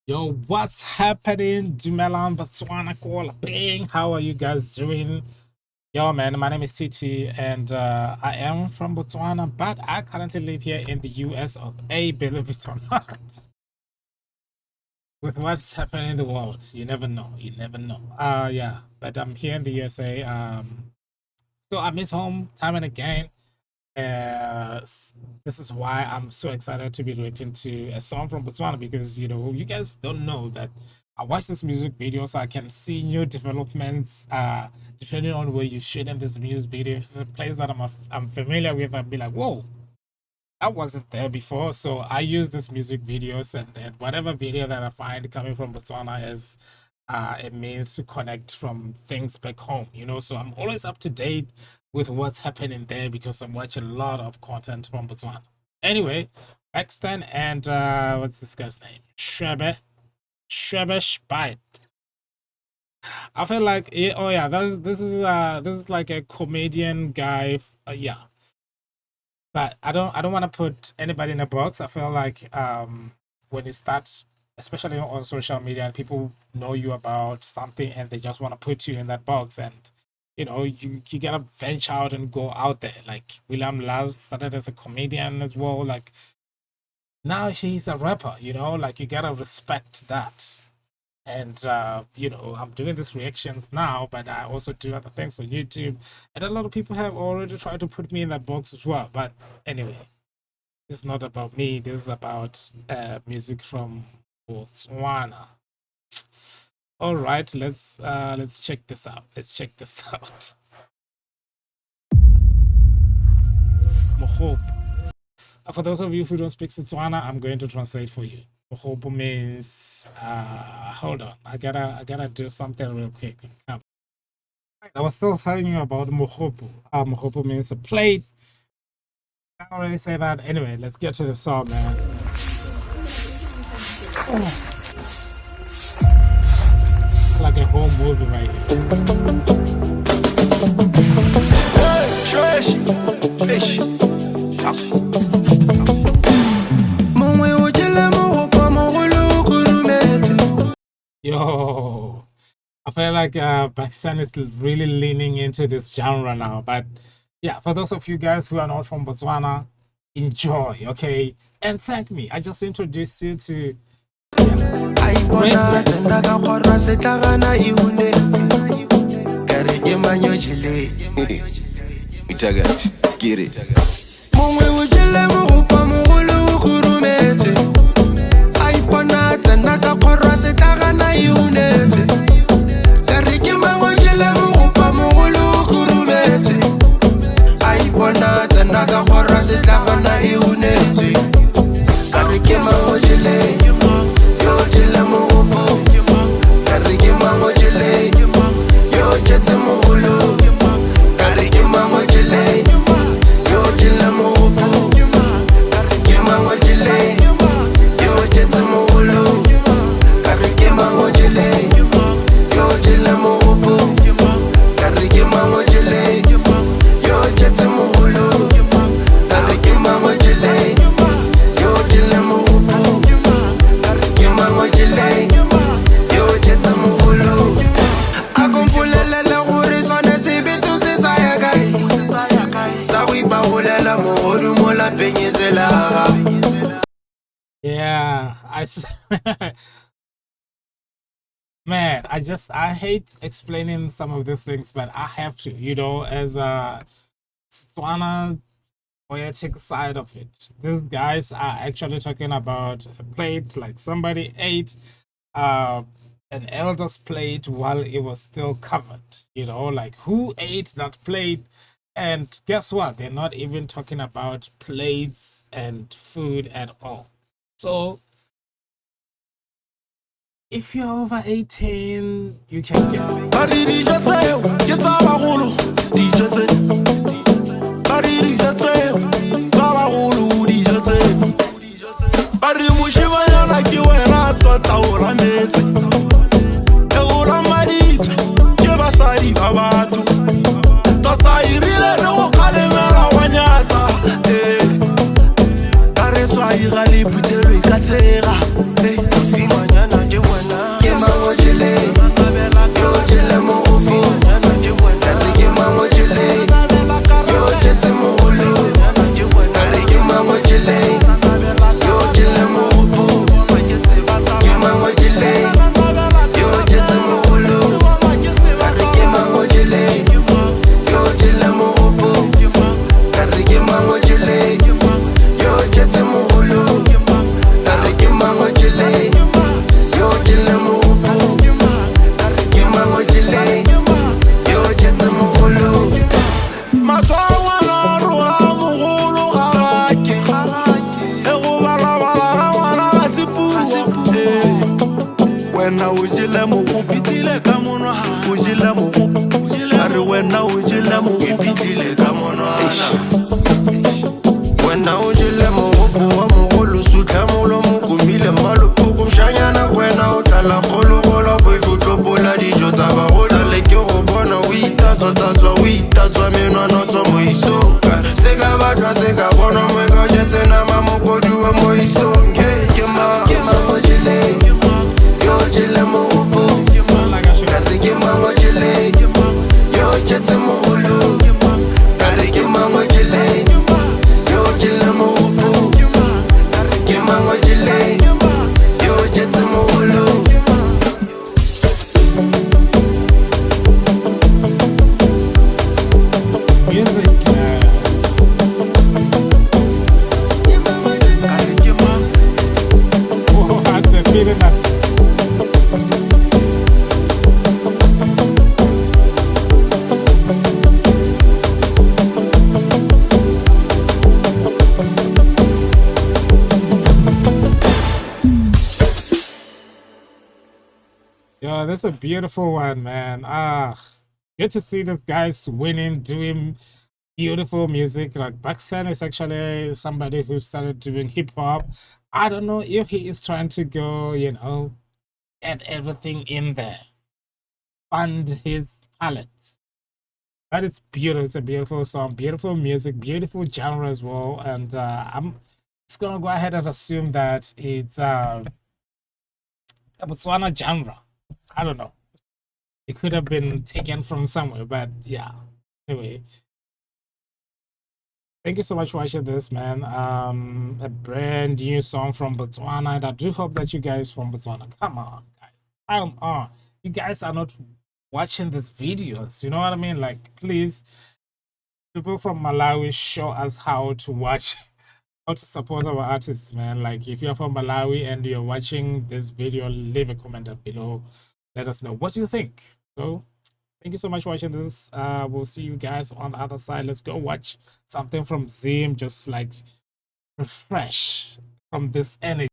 Yo, what's happening? Dumelang Botswana call bang. How are you guys doing? Yo, man, my name is Titi, and I am from Botswana, but I currently live here in the US of A, believe it or not. With what's happening in the world, you never know. You never know. Yeah, but I'm here in the USA. So I miss home time and again. This is why I'm so excited to be reacting to a song from Botswana because you guys don't know that I watch this music video so I can see new developments. Depending on where you shoot in this music video, if it's a place that I'm familiar with, I'll be like, whoa, that wasn't there before. So I use this music videos and whatever video that I find coming from Botswana is a means to connect from things back home, So I'm always up to date with what's happening there because I'm watching a lot of content from Botswana. Anyway, BAXON and what's this guy's name? Shweshbite. I feel like oh yeah, this is like a comedian guy. Yeah, but I don't want to put anybody in a box. I feel like when you start, especially on social media, and people know you about something and they just want to put you in that box, and you gotta venture out and go out there. Like William Laz started as a comedian as well. Like now he's a rapper. Like you gotta respect that. And I'm doing these reactions now, but I also do other things on YouTube, and a lot of people have already tried to put me in that box as well. But anyway, it's not about me. This is about music from Tswana. All right, let's check this out. Let's check this out. Mogopo. For those of you who don't speak Tswana, I'm going to translate for you. Mogopo means hold on. I gotta do something real quick. Come. I was still telling you about Mogopo. Mogopo means a plate. I don't really say that. Anyway, let's get to the song, man. Oh. It's like a whole movie right here. Yo, I feel like BAXON is really leaning into this genre now. But yeah, for those of you guys who are not from Botswana, enjoy, okay? And thank me. I just introduced you to yeah, man, I hate explaining some of these things, but I have to, as a Tswana poetic side of it. These guys are actually talking about a plate, like somebody ate an elder's plate while it was still covered. Like who ate that plate? And guess what? They're not even talking about plates and food at all. So if you're over 18, you can guess. Gali butelo ikatera, simanyana wena o jele mogopo pitile ka monwana o jele mogopo a re wena o jele mogopo pitile ka monwana wena o jele mogopo wa mogolo sutla molo mo komile malo poko mshanyana wena o tla golo golo bo ifutlopola dijo tsa ba go le ke go bona o itatswa menwana tswa mo isonga se ka batla se ka bona mo ka jetse na mamokodu wa mo isonga ke ma o jele yo jele mogopo ka re ke ma o jele yo jetse mogolo ka re ke ma o jele yo jele mogopo ka re ke ma o jele yo jetse mogolo Music. Oh, I'm feeling that. Yo, that's a beautiful one, man. Good to see this guys winning, doing beautiful music. Like BAXON is actually somebody who started doing hip hop. I don't know if he is trying to go, add everything in there, fund his palette. But it's beautiful. It's a beautiful song, beautiful music, beautiful genre as well. And I'm just gonna go ahead and assume that it's a Botswana genre. I don't know. It could have been taken from somewhere, but yeah. Anyway, thank you so much for watching this, man. A brand new song from Botswana, and I do hope that you guys from Botswana, come on, guys, come on. You guys are not watching these videos. You know what I mean? Like, please, people from Malawi, show us how to watch, how to support our artists, man. Like, if you're from Malawi and you're watching this video, leave a comment down below. Let us know what you think. So, thank you so much for watching this. We'll see you guys on the other side. Let's go watch something from Zim, just like refresh from this energy.